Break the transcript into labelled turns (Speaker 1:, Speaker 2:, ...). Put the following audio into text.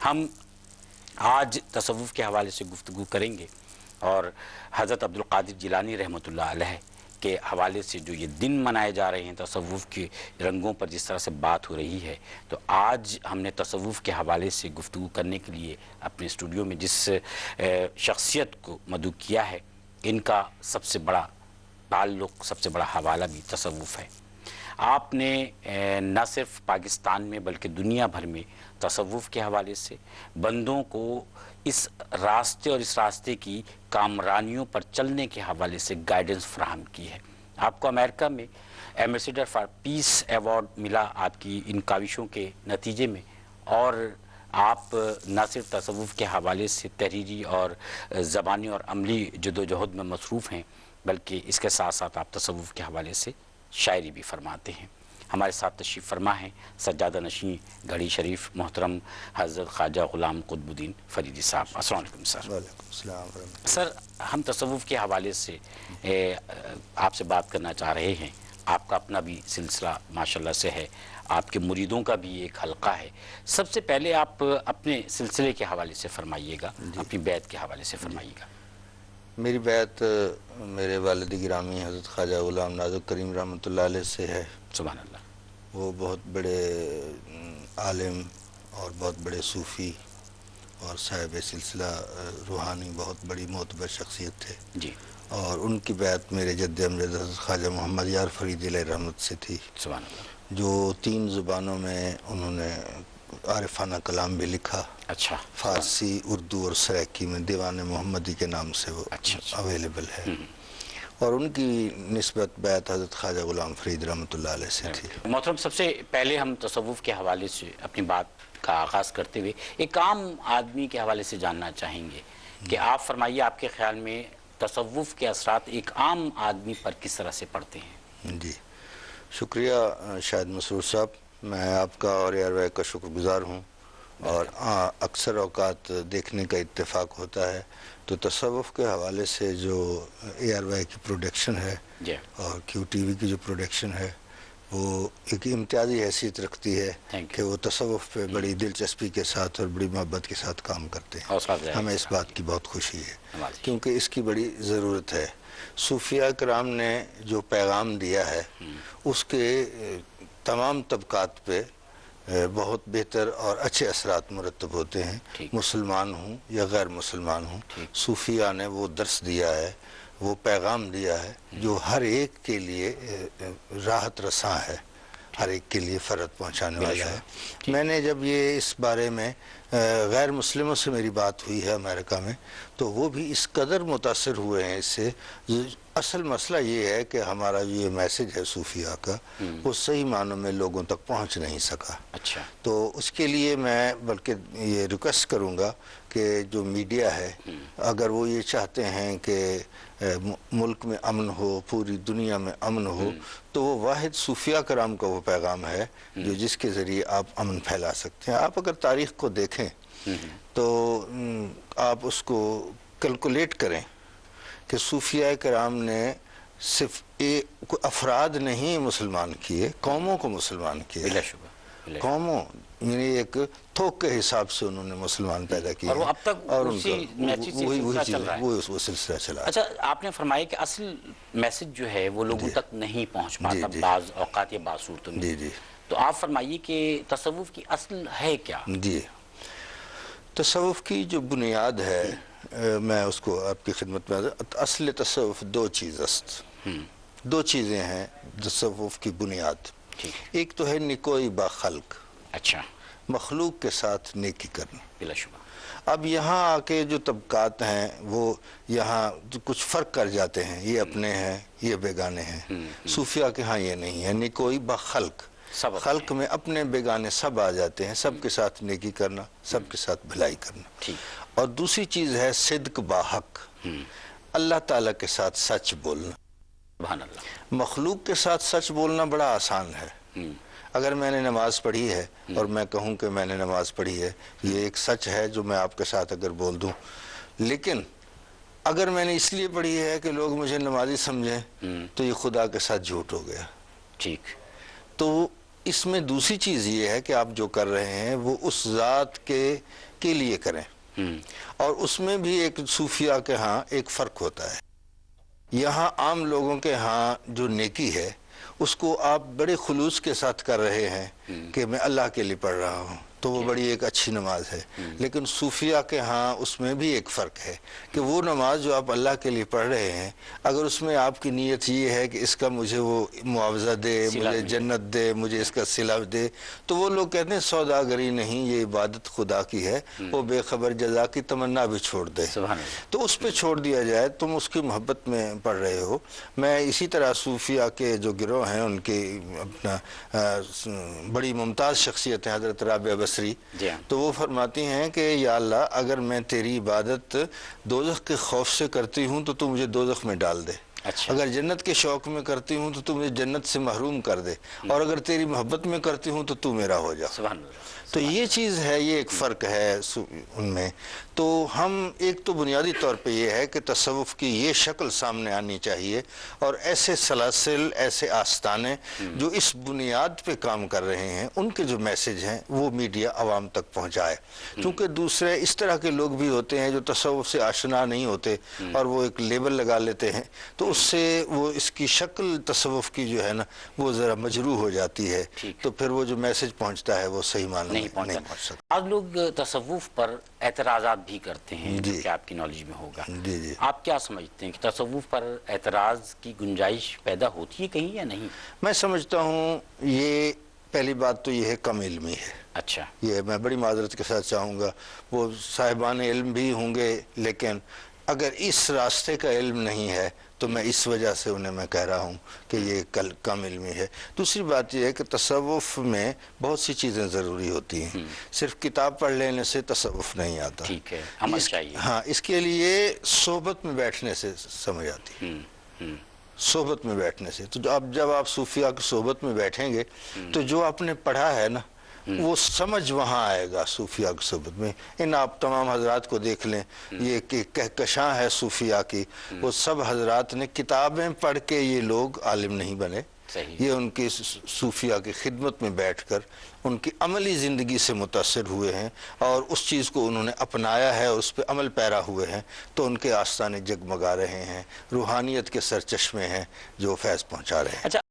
Speaker 1: ہم آج تصوف کے حوالے سے گفتگو کریں گے اور حضرت عبدالقادر جیلانی رحمۃ اللہ علیہ کے حوالے سے جو یہ دن منائے جا رہے ہیں تصوف کے رنگوں پر جس طرح سے بات ہو رہی ہے، تو آج ہم نے تصوف کے حوالے سے گفتگو کرنے کے لیے اپنے اسٹوڈیو میں جس شخصیت کو مدعو کیا ہے، ان کا سب سے بڑا تعلق، سب سے بڑا حوالہ بھی تصوف ہے۔ آپ نے نہ صرف پاکستان میں بلکہ دنیا بھر میں تصوف کے حوالے سے بندوں کو اس راستے اور اس راستے کی کامرانیوں پر چلنے کے حوالے سے گائیڈنس فراہم کی ہے۔ آپ کو امریکہ میں ایمبیسیڈر فار پیس ایوارڈ ملا آپ کی ان کاوشوں کے نتیجے میں، اور آپ نہ صرف تصوف کے حوالے سے تحریری اور زبانی اور عملی جدوجہد میں مصروف ہیں، بلکہ اس کے ساتھ ساتھ آپ تصوف کے حوالے سے شاعری بھی فرماتے ہیں۔ ہمارے ساتھ تشریف فرما ہیں سجادہ نشین گھڑی شریف محترم حضرت خواجہ غلام قطب الدین فریدی صاحب۔ السلام علیکم سر۔
Speaker 2: وعلیکم السلام ورحمۃ اللہ۔
Speaker 1: سر، ہم تصوف کے حوالے سے آپ سے بات کرنا چاہ رہے ہیں۔ آپ کا اپنا بھی سلسلہ ماشاءاللہ سے ہے، آپ کے مریدوں کا بھی ایک حلقہ ہے۔ سب سے پہلے آپ اپنے سلسلے کے حوالے سے فرمائیے گا، اپنی بیعت کے حوالے سے فرمائیے گا۔
Speaker 2: میری بیعت میرے والد گرامی حضرت خواجہ غلام نازک کریم رحمۃ اللہ علیہ سے ہے۔
Speaker 1: سبحان اللہ۔
Speaker 2: وہ بہت بڑے عالم اور بہت بڑے صوفی اور صاحب سلسلہ روحانی، بہت بڑی معتبر شخصیت تھے
Speaker 1: جی۔
Speaker 2: اور ان کی بیعت میرے جد امجد حضرت خواجہ محمد یار فریدی علیہ رحمت سے تھی،
Speaker 1: سبحان اللہ۔
Speaker 2: جو 3 زبانوں میں انہوں نے عارفانہ کلام بھی لکھا۔
Speaker 1: اچھا۔
Speaker 2: فارسی، اردو اور سریکی میں دیوان محمدی کے نام سے وہ
Speaker 1: اچھا۔
Speaker 2: اویلیبل ہے، اور ان کی نسبت بیعت حضرت خواجہ غلام فرید رحمۃ اللہ علیہ سے تھی۔
Speaker 1: محترم، سب سے پہلے ہم تصوف کے حوالے سے اپنی بات کا آغاز کرتے ہوئے ایک عام آدمی کے حوالے سے جاننا چاہیں گے کہ آپ فرمائیے، آپ کے خیال میں تصوف کے اثرات ایک عام آدمی پر کس طرح سے پڑتے ہیں؟
Speaker 2: جی، شکریہ شاہد مسرور صاحب، میں آپ کا اور ایئر وے کا شکر گزار ہوں، اور اکثر اوقات دیکھنے کا اتفاق ہوتا ہے تو تصوف کے حوالے سے جو ایئر وے کی پروڈکشن ہے اور کیو ٹی وی کی جو پروڈکشن ہے، وہ ایک امتیازی حیثیت رکھتی ہے کہ وہ تصوف پہ بڑی دلچسپی کے ساتھ اور بڑی محبت کے ساتھ کام کرتے ہیں۔ ہمیں اس بات کی بہت خوشی ہے کیونکہ اس کی بڑی ضرورت ہے۔ صوفیاء کرام نے جو پیغام دیا ہے اس کے تمام طبقات پہ بہت بہتر اور اچھے اثرات مرتب ہوتے ہیں، مسلمان ہوں یا غیر مسلمان ہوں۔ صوفیاء نے وہ درس دیا ہے، وہ پیغام دیا ہے جو ہر ایک کے لیے راحت رساں ہے، ہر ایک کے لیے فرحت پہنچانے والا ہے۔ میں نے جب یہ اس بارے میں غیر مسلموں سے میری بات ہوئی ہے امریکہ میں، تو وہ بھی اس قدر متاثر ہوئے ہیں اس سے۔ اصل مسئلہ یہ ہے کہ ہمارا یہ میسج ہے صوفیاء کا، وہ صحیح معنوں میں لوگوں تک پہنچ نہیں سکا۔
Speaker 1: اچھا۔
Speaker 2: تو اس کے لیے میں بلکہ یہ ریکویسٹ کروں گا کہ جو میڈیا ہے، اگر وہ یہ چاہتے ہیں کہ ملک میں امن ہو، پوری دنیا میں امن ہو، تو وہ واحد صوفیاء کرام کا وہ پیغام ہے جو جس کے ذریعے آپ امن پھیلا سکتے ہیں۔ آپ اگر تاریخ کو دیکھیں تو آپ اس کو کیلکولیٹ کریں کہ صوفیاء کرام نے صرف افراد نہیں مسلمان کیے، قوموں کو مسلمان کیے۔
Speaker 1: بلا شبہ
Speaker 2: قوموں، یعنی ایک تھوک کے حساب سے انہوں نے مسلمان پیدا کیے،
Speaker 1: اور وہ اب تک اسی
Speaker 2: وہی چیز ہے، وہ سلسلہ چلا۔
Speaker 1: اچھا، آپ نے فرمایا کہ اصل میسج جو ہے وہ لوگوں تک نہیں پہنچ پاتا بعض اوقات یا بعض صورتوں میں۔
Speaker 2: جی۔
Speaker 1: تو آپ فرمائیے کہ تصوف کی اصل ہے کیا؟
Speaker 2: جی، تصوف کی جو بنیاد ہے، میں اس کو آپ کی خدمت میں اصل تصوف دو چیزیں ہیں تصوف کی بنیاد۔ ایک تو ہے نکوئی با خلق،
Speaker 1: اچھا،
Speaker 2: مخلوق کے ساتھ نیکی کرنا۔
Speaker 1: بلا شبہ۔
Speaker 2: اب یہاں آ کے جو طبقات ہیں وہ یہاں کچھ فرق کر جاتے ہیں، یہ اپنے ہیں، یہ بیگانے ہیں۔ صوفیاء کے ہاں یہ نہیں ہے، نکوئی با خلق، خلق میں اپنے بیگانے سب آ جاتے ہیں، سب کے ساتھ نیکی کرنا، سب کے ساتھ بھلائی کرنا۔ اور دوسری چیز ہے صدق با حق، اللہ تعالیٰ کے ساتھ سچ بولنا۔
Speaker 1: سبحان اللہ۔
Speaker 2: مخلوق کے ساتھ سچ بولنا بڑا آسان ہے۔ اگر میں نے نماز پڑھی ہے اور میں کہوں کہ میں نے نماز پڑھی ہے، یہ ایک سچ ہے جو میں آپ کے ساتھ اگر بول دوں، لیکن اگر میں نے اس لیے پڑھی ہے کہ لوگ مجھے نمازی سمجھیں تو یہ خدا کے ساتھ جھوٹ ہو گیا۔
Speaker 1: ٹھیک۔
Speaker 2: تو اس میں دوسری چیز یہ ہے کہ آپ جو کر رہے ہیں وہ اس ذات کے لیے کریں، اور اس میں بھی ایک صوفیہ کے ہاں ایک فرق ہوتا ہے۔ یہاں عام لوگوں کے ہاں جو نیکی ہے اس کو آپ بڑے خلوص کے ساتھ کر رہے ہیں کہ میں اللہ کے لیے پڑھ رہا ہوں، تو وہ بڑی ایک اچھی نماز ہے۔ لیکن صوفیہ کے ہاں اس میں بھی ایک فرق ہے کہ وہ نماز جو آپ اللہ کے لیے پڑھ رہے ہیں، اگر اس میں آپ کی نیت یہ ہے کہ اس کا مجھے وہ معاوضہ دے، مجھے جنت دے، مجھے اس کا صلہ دے، تو وہ لوگ کہتے ہیں سوداگری نہیں، یہ عبادت خدا کی ہے، وہ بے خبر جزا کی تمنا بھی چھوڑ دے۔ تو اس پہ چھوڑ دیا جائے، تم اس کی محبت میں پڑھ رہے ہو۔ میں اسی طرح صوفیہ کے جو گروہ ہیں ان کی اپنا بڑی ممتاز شخصیت ہے حضرت رابعہ بصری، تو وہ فرماتی ہیں کہ یا اللہ اگر میں تیری عبادت دوزخ کے خوف سے کرتی ہوں تو تو مجھے دوزخ میں ڈال دے، اگر جنت کے شوق میں کرتی ہوں تو تو مجھے جنت سے محروم کر دے، اور اگر تیری محبت میں کرتی ہوں تو تو میرا ہو جا۔ تو یہ چیز ہے، یہ ایک فرق ہے ان میں۔ تو ہم ایک تو بنیادی طور پہ یہ ہے کہ تصوف کی یہ شکل سامنے آنی چاہیے، اور ایسے سلاسل، ایسے آستانے جو اس بنیاد پہ کام کر رہے ہیں ان کے جو میسج ہیں وہ میڈیا عوام تک پہنچائے، کیونکہ دوسرے اس طرح کے لوگ بھی ہوتے ہیں جو تصوف سے آشنا نہیں ہوتے اور وہ ایک لیبل لگا لیتے ہیں، تو اس سے وہ اس کی شکل تصوف کی جو ہے نا وہ ذرا مجروح ہو جاتی ہے، تو پھر وہ جو میسج پہنچتا ہے وہ صحیح معنی نہیں پہنچ سکتا۔
Speaker 1: آج لوگ تصوف پر اعتراضات بھی کرتے ہیں، جو کہ آپ کی نالج میں ہوگا۔ آپ کیا سمجھتے ہیں کہ تصوف پر اعتراض کی گنجائش پیدا ہوتی ہے کہیں یا نہیں؟
Speaker 2: میں سمجھتا ہوں یہ پہلی بات تو یہ ہے کم علمی ہے۔
Speaker 1: اچھا، یہ
Speaker 2: میں بڑی معذرت کے ساتھ چاہوں گا، وہ صاحبان علم بھی ہوں گے، لیکن اگر اس راستے کا علم نہیں ہے تو میں اس وجہ سے انہیں میں کہہ رہا ہوں کہ یہ کم علمی ہے۔ دوسری بات یہ ہے کہ تصوف میں بہت سی چیزیں ضروری ہوتی ہیں، صرف کتاب پڑھ لینے سے تصوف نہیں آتا،
Speaker 1: ٹھیک ہے، عمل چاہیے۔
Speaker 2: ہاں، اس کے لیے صحبت میں بیٹھنے سے سمجھ آتی ہے، صحبت میں بیٹھنے سے۔ تو جب آپ صوفیہ کی صحبت میں بیٹھیں گے تو جو آپ نے پڑھا ہے نا وہ سمجھ وہاں آئے گا صوفیہ کی صحبت میں۔ آپ تمام حضرات کو دیکھ لیں، یہ کہکشاں ہے صوفیہ کی، وہ سب حضرات نے کتابیں پڑھ کے یہ لوگ عالم نہیں بنے، یہ ان کی صوفیہ کی خدمت میں بیٹھ کر ان کی عملی زندگی سے متاثر ہوئے ہیں، اور اس چیز کو انہوں نے اپنایا ہے، اس پہ عمل پیرا ہوئے ہیں، تو ان کے آستانے جگمگا رہے ہیں، روحانیت کے سرچشمے ہیں جو فیض پہنچا رہے ہیں۔